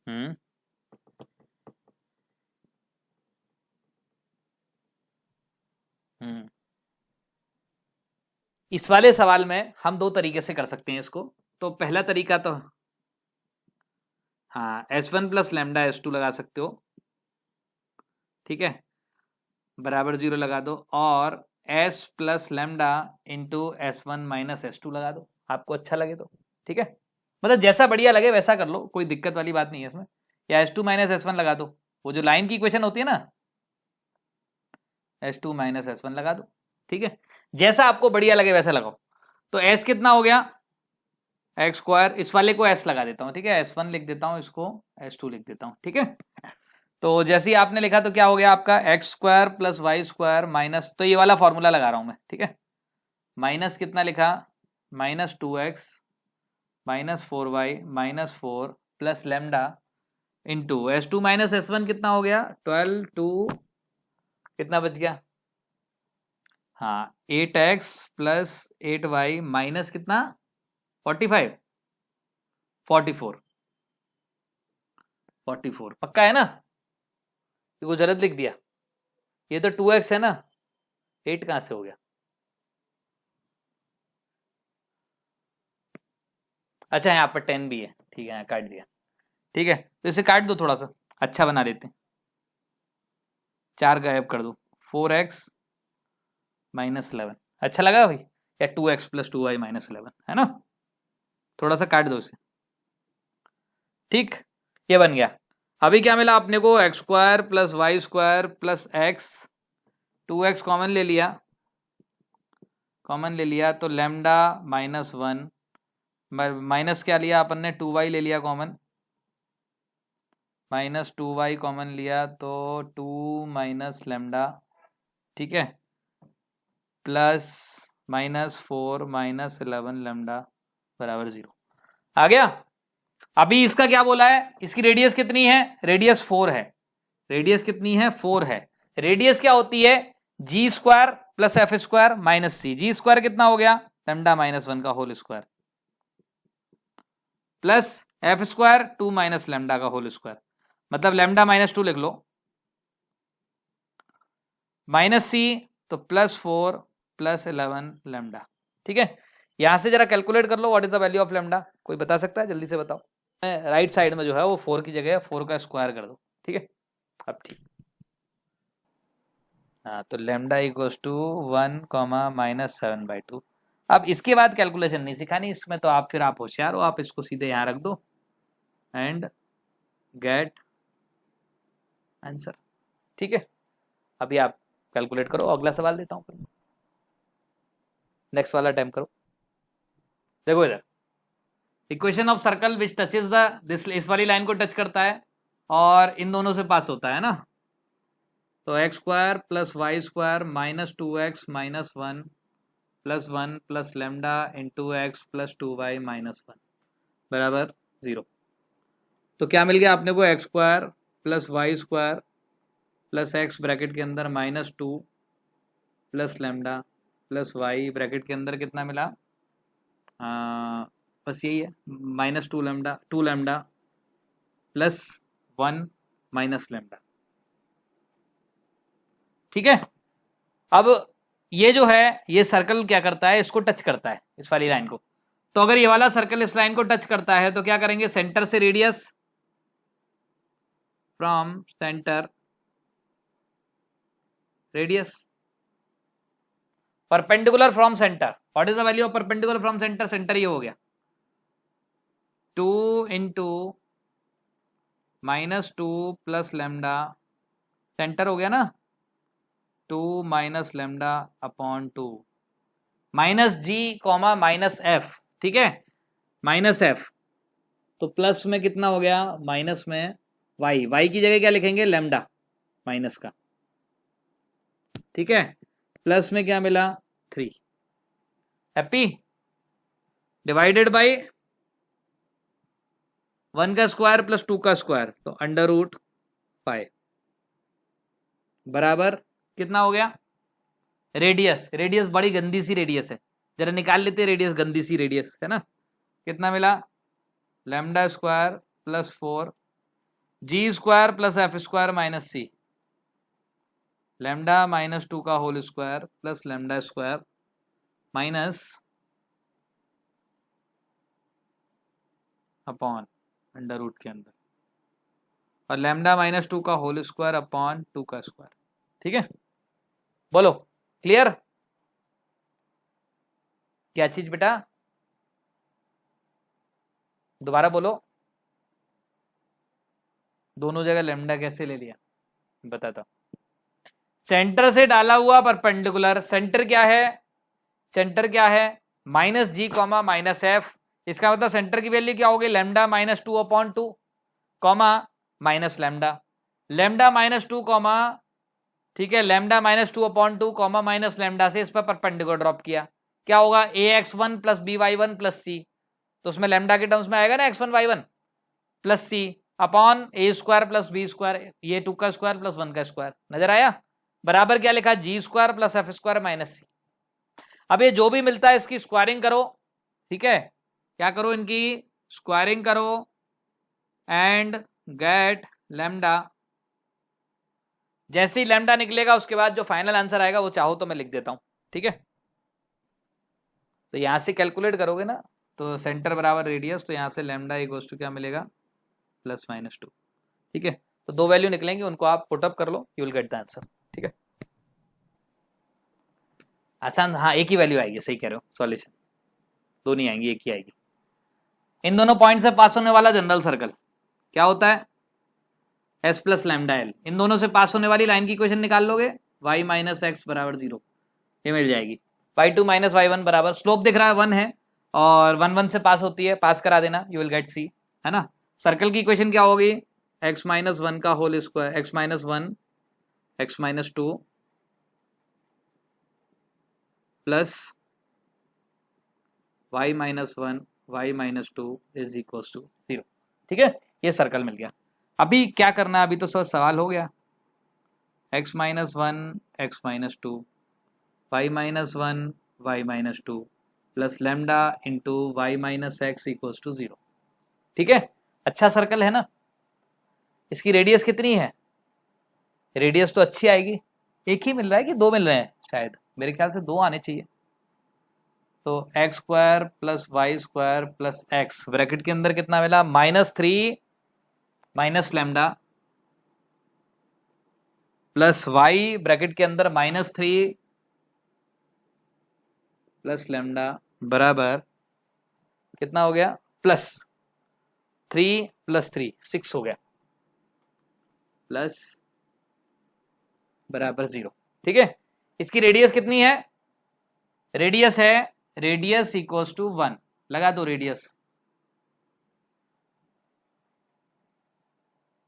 हम्म, इस वाले सवाल में हम दो तरीके से कर सकते हैं इसको। तो पहला तरीका तो हाँ, S1 प्लस लैम्डा S2 लगा सकते हो, ठीक है, बराबर 0 लगा दो, और S plus lambda into S1 minus S2 लगा दो, आपको अच्छा लगे तो। ठीक है, मतलब जैसा बढ़िया लगे वैसा कर लो, कोई दिक्कत वाली बात नहीं है इसमें। या S2 माइनस S1 लगा दो, वो जो लाइन की इक्वेशन होती है ना, S2 माइनस S1 लगा दो। ठीक है, जैसा आपको बढ़िया लगे वैसा लगाओ। तो S कितना हो गया, एक्स स्क्वायर, इस वाले को S लगा देता हूं, ठीक है, S1 लिख देता हूं, इसको S2 लिख देता हूं। ठीक है, तो जैसे ही आपने लिखा तो क्या हो गया आपका, x square plus y square minus, तो ये वाला फॉर्मूला लगा रहा हूं मैं, ठीक है, माइनस कितना लिखा, minus 2x minus 4y minus 4 plus lambda into S2 minus S1 कितना हो गया, 12 2 कितना बच गया, हाँ 8x प्लस 8y माइनस कितना 45 44 44, पक्का है ना, ये कुछ गलत लिख दिया, ये तो 2x है ना, 8 कहां से हो गया, अच्छा यहाँ पर 10 भी है, ठीक है, यहाँ काट दिया। ठीक है, तो इसे काट दो, थोड़ा सा अच्छा बना देते हैं, 4 गायब कर दो, 4x माइनस 11, अच्छा लगा भाई, या 2x प्लस 2y माइनस 11 है ना, थोड़ा सा काट दो इसे। ठीक, ये बन गया। अभी क्या मिला अपने को, x square plus y square plus x, 2x common ले लिया, कॉमन ले लिया तो लैम्डा -1 माइनस क्या लिया अपन ने 2y ले लिया कॉमन, -2y कॉमन लिया तो 2 माइनस लैम्डा, ठीक है, प्लस -4 -11 लैम्डा बराबर 0। आ गया। अभी इसका क्या बोला है, इसकी रेडियस कितनी है, रेडियस 4 है, रेडियस कितनी है 4 है। रेडियस क्या होती है g² plus f² minus c, g² कितना हो गया लैम्डा -1 का whole square plus f² 2 minus lambda का होल स्क्वायर, मतलब लैम्डा -2 लिख लो, माइनस c तो +4 + 11 लैम्डा, ठीक है। यहां से जरा कैलकुलेट कर लो what is the value of lambda, कोई बता सकता है, जल्दी से बताओ। राइट साइड में जो है वो 4 की जगह 4 का स्क्वायर कर दो, ठीक है। अब ठीक, हाँ तो लैम्डा इक्वल्स टू 1, -7/2। अब इसके बाद कैलकुलेशन नहीं सिखानी इसमें, तो आप फिर आप होशियार हो, आप इसको सीधे यहाँ रख दो एंड गेट आंसर, ठीक है। अभी आप कैलकुलेट करो, अगला सवाल देता हूँ फिर, नेक्स्ट वाला टाइम करो। देखो इधर equation of circle which touches the this, इस वाली लाइन को टच करता है और इन दोनों से पास होता है ना, तो x² + y² -2x - 1 + 1 + lambda × x + 2y - 1 बराबर 0। तो क्या मिल गया आपने को, x² + y² + x ब्रैकेट के अंदर -2 + लैम्डा + y ब्रैकेट के अंदर कितना मिला, बस यही है, -2 लैम्डा, 2 लैम्डा + 1 - लैम्डा, ठीक है। अब ये जो है ये सर्कल क्या करता है, इसको टच करता है इस वाली लाइन को, तो अगर ये वाला सर्कल इस लाइन को टच करता है तो क्या करेंगे, सेंटर से radius, from centre radius, perpendicular from centre, what is the value of perpendicular from centre, centre ये हो गया 2 × -2 + लैम्डा, सेंटर हो गया ना 2 - लैम्डा/2 -g, -f, ठीक है, -f, तो प्लस में कितना हो गया, माइनस में y की जगह क्या लिखेंगे, लैम्डा माइनस का, ठीक है, प्लस में क्या मिला 3, हैप्पी, डिवाइडेड बाई 1 का स्क्वायर + 2 का स्क्वायर, तो √5 बराबर कितना हो गया, रेडियस, रेडियस बड़ी गंदी सी रेडियस है, जरा निकाल लेते रेडियस, गंदी सी रेडियस है ना, कितना मिला λ² + 4 g² + f² - c, लैम्डा -2 का होल स्क्वायर + λ² माइनस अपॉन √ के अंदर, और लैम्डा -2 का होल स्क्वायर अपॉन 2 का स्क्वायर, ठीक है। बोलो क्लियर, क्या चीज बेटा, दोबारा बोलो, दोनों जगह लैम्डा कैसे ले लिया बताता हूं। सेंटर से डाला हुआ परपेंडिकुलर, सेंटर क्या है, सेंटर क्या है -g, -f, इसका मतलब सेंटर की वैल्यू क्या होगी, lambda -2/2 comma minus lambda, lambda -2 ठीक है, लैम्डा -2/2 कॉमा माइनस लैम्डा से इस पर परपेंडिकुलर ड्रॉप किया, क्या होगा ax1 + by1 + c, तो उसमें लैम्डा के टर्म्स में आएगा ना x1 y1 + c upon a² + b², ये 2 का स्क्वायर + 1 का स्क्वायर, नजर आया, बराबर क्या लिखा g² + f² - c। अब ये जो भी मिलता है इसकी स्क्वायरिंग करो, ठीक है, क्या करो, इनकी स्क्वायरिंग करो एंड गेट लैम्डा, जैसे ही लैम्डा निकलेगा उसके बाद जो फाइनल आंसर आएगा वो चाहो तो मैं लिख देता हूं, ठीक है। तो यहां से कैलकुलेट करोगे ना, तो सेंटर बराबर रेडियस, तो यहां से लैम्डा इक्वल्स टू क्या मिलेगा +-2, ठीक है। तो दो वैल्यू निकलेंगे, उनको आप पुटअप कर लो, you will get the answer, ठीक है। आसान, हाँ एक ही वैल्यू आएगी, सही कह रहे हो, सॉल्यूशन दो नहीं आएंगी, एक ही आएगी। इन दोनों पॉइंट से पास होने वाला जनरल सर्कल क्या होता है, s + λl, इन दोनों से पास होने वाली लाइन की इक्वेशन निकाल लोगे, y - x = 0, ये मिल जाएगी, y2 माइनस y1 बराबर, स्लोप दिख रहा है 1 है और 1 1 से पास होती है, पास करा देना, यू विल गेट सी, है ना। सर्कल की इक्वेशन क्या होगी, x माइनस 1 का whole square, x minus 1 x minus 2 plus y minus 1 y minus 2 is equal to 0। ठीक है, ये सर्कल मिल गया। अभी क्या करना है, अभी तो सब सवाल हो गया, x minus 1 x minus 2 y minus 1 y minus 2 plus lambda into y minus x equal to 0। ठीक है, अच्छा सर्कल है ना। इसकी रेडियस कितनी है, रेडियस तो अच्छी आएगी, एक ही मिल रहा है कि दो मिल रहे हैं, शायद मेरे ख्याल से दो आने चाहिए। तो x square plus y square plus x, bracket के अंदर कितना मिला, -3 minus lambda plus y bracket के अंदर -3 प्लस लेमडा बराबर कितना हो गया, +3 + 3 6 हो गया, प्लस बराबर 0। ठीक है, इसकी रेडियस कितनी है, रेडियस है, रेडियस इक्वल्स टू 1, लगा दो रेडियस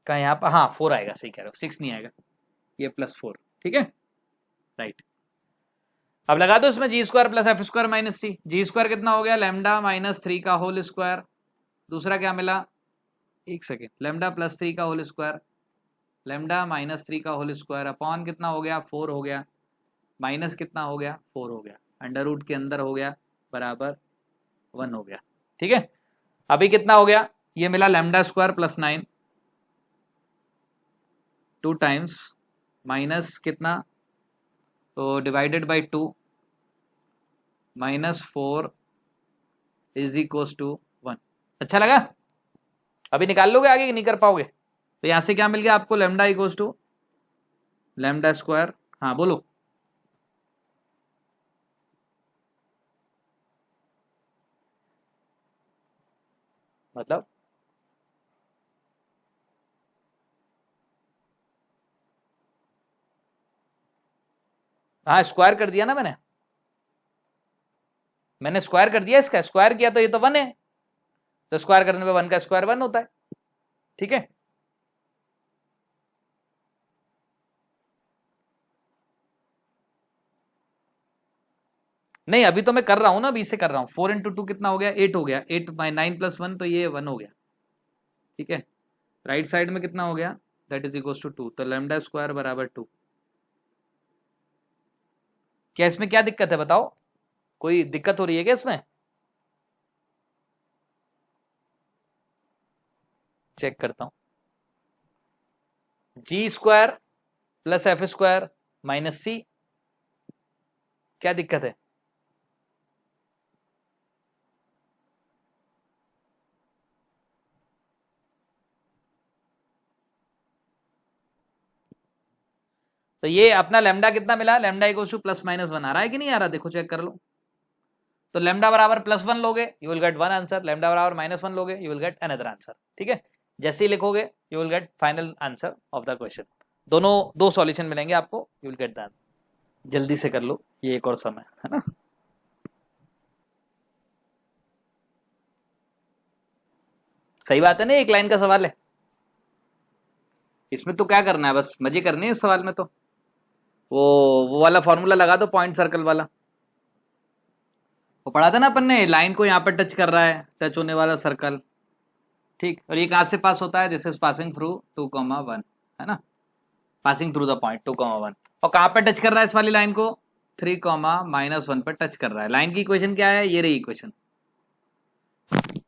का यहाँ पर, हाँ 4 आएगा, सही कह रहे हो, 6 नहीं आएगा, ये +4। ठीक है, राइट। अब लगा दो इसमें G square plus F square minus C, G square कितना हो गया, लेमडा -3 का होल स्क्वायर, दूसरा क्या मिला, एक सेकेंड, लेमडा +3 का होल स्क्वायर, लेमडा -3 का होल स्क्वायर अपॉन कितना हो गया, 4 हो गया, माइनस कितना हो गया, 4 हो गया, अंडर रूट के अंदर हो गया, बराबर 1 हो गया। ठीक है, अभी कितना हो गया, ये मिला लेमडा स्क्वायर +9 2 टाइम्स माइनस कितना, तो divided by 2 -4 is equal to 1। अच्छा लगा, अभी निकाल लोगे आगे कि नहीं कर पाओगे, तो यहां से क्या मिल गया आपको, lambda equal to lambda square, हाँ बोलो, मतलब हाँ स्क्वायर कर दिया ना मैंने स्क्वायर कर दिया, इसका स्क्वायर किया तो ये तो 1 है, तो स्क्वायर करने पे 1 का स्क्वायर 1 होता है। ठीक है, नहीं अभी तो मैं कर रहा हूं ना, अभी से कर रहा हूं, 4 × 2 कितना हो गया, 8 हो गया, 8 बाई 9 + 1 तो ये 1 हो गया। ठीक है, राइट साइड में कितना हो गया, दैट इज इक्वल टू 2, तो लेमडा स्क्वायर बराबर 2। क्या इसमें क्या दिक्कत है बताओ, कोई दिक्कत हो रही है क्या इसमें, चेक करता हूं, G square plus F square minus C, क्या दिक्कत है, तो ये अपना लेमडा कितना मिला, लेमडा इक्वल टू +-1 आ रहा है कि नहीं आ रहा, देखो चेक कर लो, तो लेमडा बराबर +1 लोगे you will gate 1 answer, lambda बराबर -1 लोगे you will get another answer. ठीक है, जैसे ही लिखोगे you will gate final answer of the question, दोनों दो सॉल्यूशन मिलेंगे आपको, यू विल गेट दैट, जल्दी से कर लो, ये एक और समय है ना। सही बात है ना, एक लाइन का सवाल है, इसमें तो क्या करना है, बस मजे करने हैं इस सवाल में, तो वो वाला फॉर्मूला लगा दो, पॉइंट सर्कल वाला, वो पढ़ा था ना अपन ने, लाइन को यहाँ पर टच कर रहा है, टच होने वाला सर्कल, ठीक, और ये कहां से पास होता है, दिस इज पासिंग थ्रू 2,1, है ना, पासिंग थ्रू द पॉइंट 2,1, और कहां पर टच कर रहा है इस वाली लाइन को, 3,-1 पर टच कर रहा है। लाइन की इक्वेशन क्या है, ये रही इक्वेशन,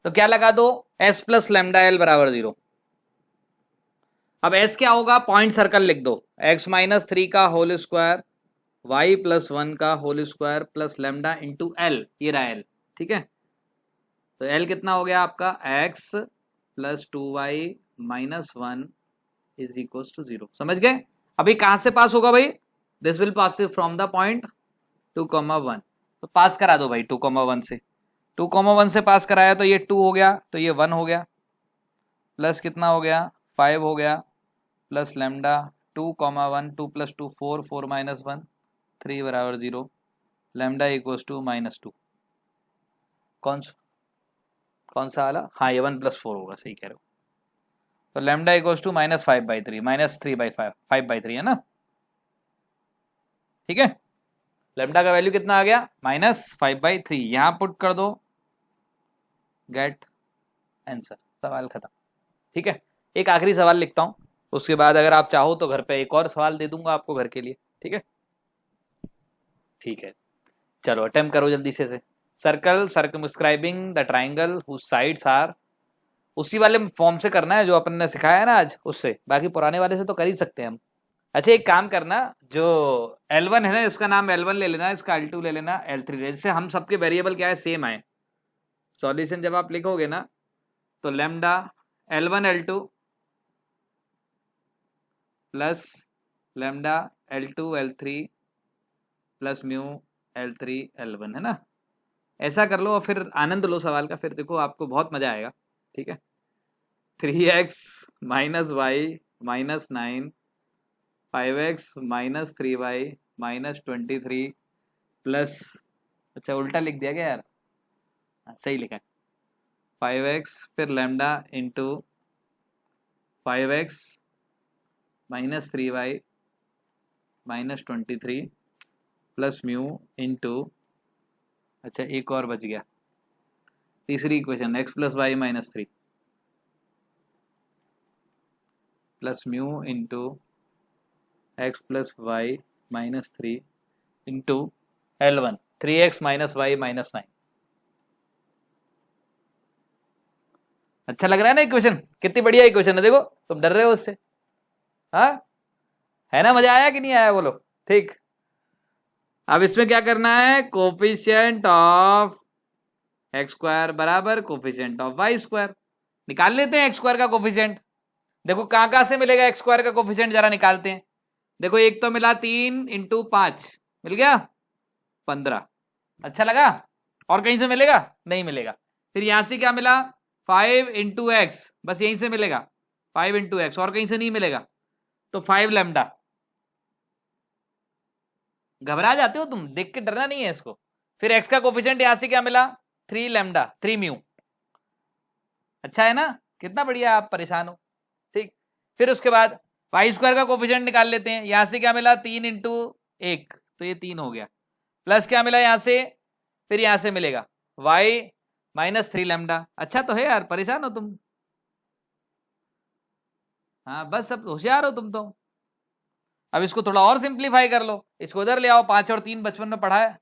तो क्या लगा दो, s प्लस लेमडा एल बराबर 0। अब s क्या होगा, पॉइंट सर्कल लिख दो, x-3 का होल स्क्वायर y + 1 का whole square plus lambda into L, ये रहा l। ठीक है, तो l कितना हो गया आपका, x + 2y - 1 is equal to 0। समझ गए, अभी कहां से पास होगा भाई, this will pass from the point 2,1, तो पास करा दो भाई 2,1 से, 2,1 से पास कराया तो ये 2 हो गया, तो ये 1 हो गया, प्लस कितना हो गया, 5 हो गया, प्लस लेमडा 2,1 2 + 2 4 4 - 1 3 बराबर 0, लैम्डा इक्वल्स टू -2। कौन सा वाला? हाँ, ये 1+4 होगा, सही कह रहे हो। तो लैम्डा इक्वल्स टू -5/3, -3/5, 5/3 है ना, ठीक है। लैम्डा का वैल्यू कितना आ गया? -5/3। यहां पुट कर दो, गेट आंसर, सवाल खत्म, ठीक है। एक आखिरी सवाल लिखता हूं, उसके बाद अगर आप चाहो तो घर पे एक और सवाल दे दूंगा आपको घर के लिए, ठीक है। ठीक है, चलो अटेम्प्ट करो जल्दी से। Circle circumscribing the triangle whose sides are, उसी वाले फॉर्म से करना है जो अपन ने सिखाया है ना आज, उससे। बाकी पुराने वाले से तो कर ही सकते हैं हम। अच्छा, एक काम करना, जो L1 है ना, इसका नाम L1 ले लेना, इसका L2 ले लेना, L3 ले, जिससे हम सबके वेरिएबल क्या है, सेम आए। सॉल्यूशन जब आप लिखोगे ना, तो lambda L1 L2 plus lambda L2 L3 plus mu L3 L1, है ना। ऐसा कर लो और फिर आनंद लो सवाल का, फिर देखो आपको बहुत मजा आएगा, ठीक है। 3x - y -9, 5x - 3y -23 plus, अच्छा उल्टा लिख दिया क्या यार? सही लिखा है। 5x फिर lambda into 5x -3y -23 plus mu into, अच्छा एक और बच गया, तीसरी equation, x + y - 3 plus mu into x + y -3 into L1 3x - y -9। अच्छा लग रहा है ना इक्वेशन? कितनी बढ़िया इक्वेशन है, देखो तुम डर रहे हो उससे, हाँ है ना? मजा आया कि नहीं आया बोलो? ठीक, अब इसमें क्या करना है, कोफिशिएंट ऑफ x² बराबर कोफिशिएंट ऑफ y²। निकाल लेते हैं x² का कोफिशिएंट। देखो कहां से मिलेगा x² का कोफिशिएंट, जरा निकालते हैं। देखो एक तो मिला 3 × 5 मिल गया 15। अच्छा लगा? और कहीं से मिलेगा? नहीं मिलेगा। फिर यहां से क्या मिला? 5 × x, बस यहीं से मिलेगा 5 × x, और कहीं से नहीं मिलेगा। तो 5 लैम्डा। घबरा जाते हो तुम, देख के डरना नहीं है इसको। फिर x का कोफिशिएंट यहां से क्या मिला? 3 लैम्डा 3 म्यू। अच्छा है ना? कितना बढ़िया, आप परेशान हो, ठीक। फिर उसके बाद y² का कोफिशिएंट निकाल लेते हैं। यहां से क्या मिला? 3 × 1, तो ये 3 हो गया। प्लस क्या मिला यहां से? फिर यहां से मिलेगा y -3 लैम्डा। अच्छा तो है यार, परेशान हो तुम? हाँ बस, अब होशियार हो तुम तो। अब इसको थोड़ा और सिंप्लीफाई कर लो, इसको उधर ले आओ। 5 और 3 बचपन में पढ़ा है।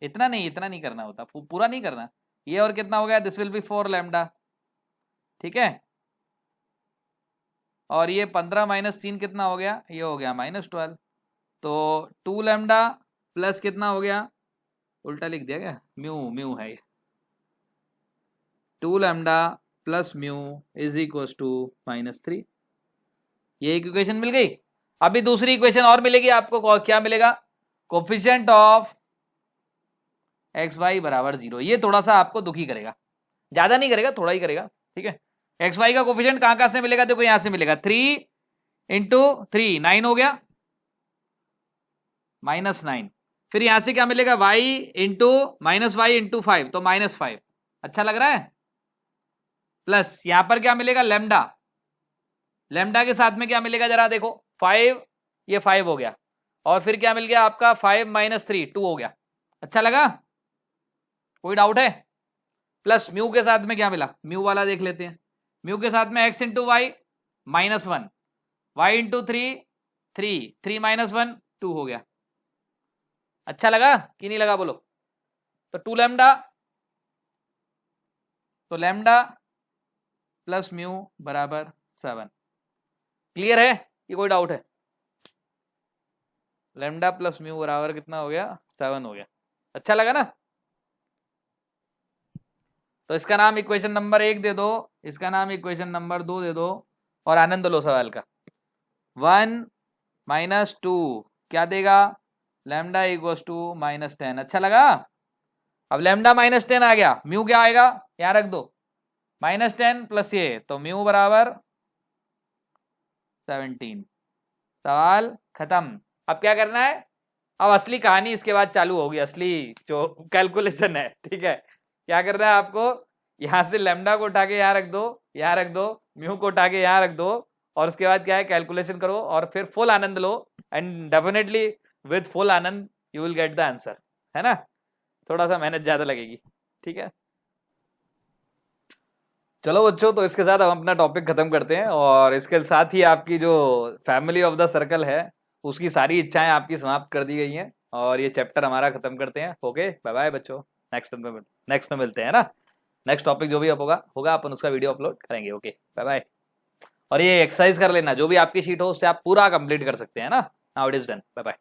इतना नहीं करना होता, पूरा नहीं करना। ये और कितना हो गया? दिस विल बी 4 लैम्डा, ठीक है। और ये 15 - 3 कितना हो गया? ये हो गया -12। तो 2 लैम्डा प्लस कितना हो गया? उल्टा लिख दिया क्या? म्यू है ये। 2 lambda plus mu is equal to -3। ये इक्वेशन मिल गई। अभी दूसरी इक्वेशन और मिलेगी आपको, क्या मिलेगा? कोफिशिएंट ऑफ xy बराबर 0। ये थोड़ा सा आपको दुखी करेगा, ज्यादा नहीं करेगा, थोड़ा ही करेगा, ठीक है। xy का कोफिशिएंट कहां से मिलेगा? देखो यहां से मिलेगा 3 × 3 9 हो गया -9। फिर यहां से क्या मिलेगा? y × 5 तो -5। अच्छा लग रहा है? प्लस यहां पर क्या मिलेगा? लैम्डा। लैम्डा के साथ में क्या मिलेगा जरा देखो, 5, ये 5 हो गया। और फिर क्या मिल गया आपका? 5 - 3 2 हो गया। अच्छा लगा? कोई डाउट है? प्लस म्यू के साथ में क्या मिला? म्यू वाला देख लेते हैं। म्यू के साथ में x × y -1, y × 3 3 3 - 1 2 हो गया। अच्छा लगा कि नहीं लगा बोलो? तो 2 लैम्डा, तो लैम्डा प्लस म्यू बराबर 7। क्लियर है कि कोई डाउट है? लैम्डा प्लस म्यू बराबर कितना हो गया? 7 हो गया। अच्छा लगा ना? तो इसका नाम इक्वेशन नंबर 1 दे दो, इसका नाम इक्वेशन नंबर 2 दे दो, और आनंद लो सवाल का। 1 - 2 क्या देगा? Lambda equals to -10। अच्छा लगा? अब लैम्डा -10 आ गया, म्यू क्या आएगा? यहां रख दो, -10 प्लस ये, तो म्यू बराबर 17। सवाल खत्म। अब क्या करना है? अब असली कहानी इसके बाद चालू होगी, असली जो कैलकुलेशन है, ठीक है। क्या करना है आपको, यहां से लेमडा को उठा के यहाँ रख दो, यहाँ रख दो, म्यू को उठा के यहाँ रख दो, और उसके बाद क्या है, कैलकुलेशन करो और फिर full Anand low, and definitely with full Anand you will get the answer, है ना। थोड़ा सा मेहनत ज्यादा लगेगी, ठीक है। चलो बच्चों, तो इसके साथ हम अपना टॉपिक खत्म करते हैं, और इसके साथ ही आपकी जो फैमिली ऑफ द सर्कल है उसकी सारी इच्छाएं आपकी समाप्त कर दी गई हैं, और ये चैप्टर हमारा खत्म करते हैं। ओके, बाय बाय बच्चों, नेक्स्ट में मिलते हैं ना। नेक्स्ट टॉपिक जो भी होगा होगा अपन उसका वीडियो अपलोड करेंगे। Okay, bye bye. और ये एक्सरसाइज कर लेना, जो भी आपकी शीट हो उससे आप पूरा कंप्लीट कर सकते हैं ना। Now it is done, bye bye.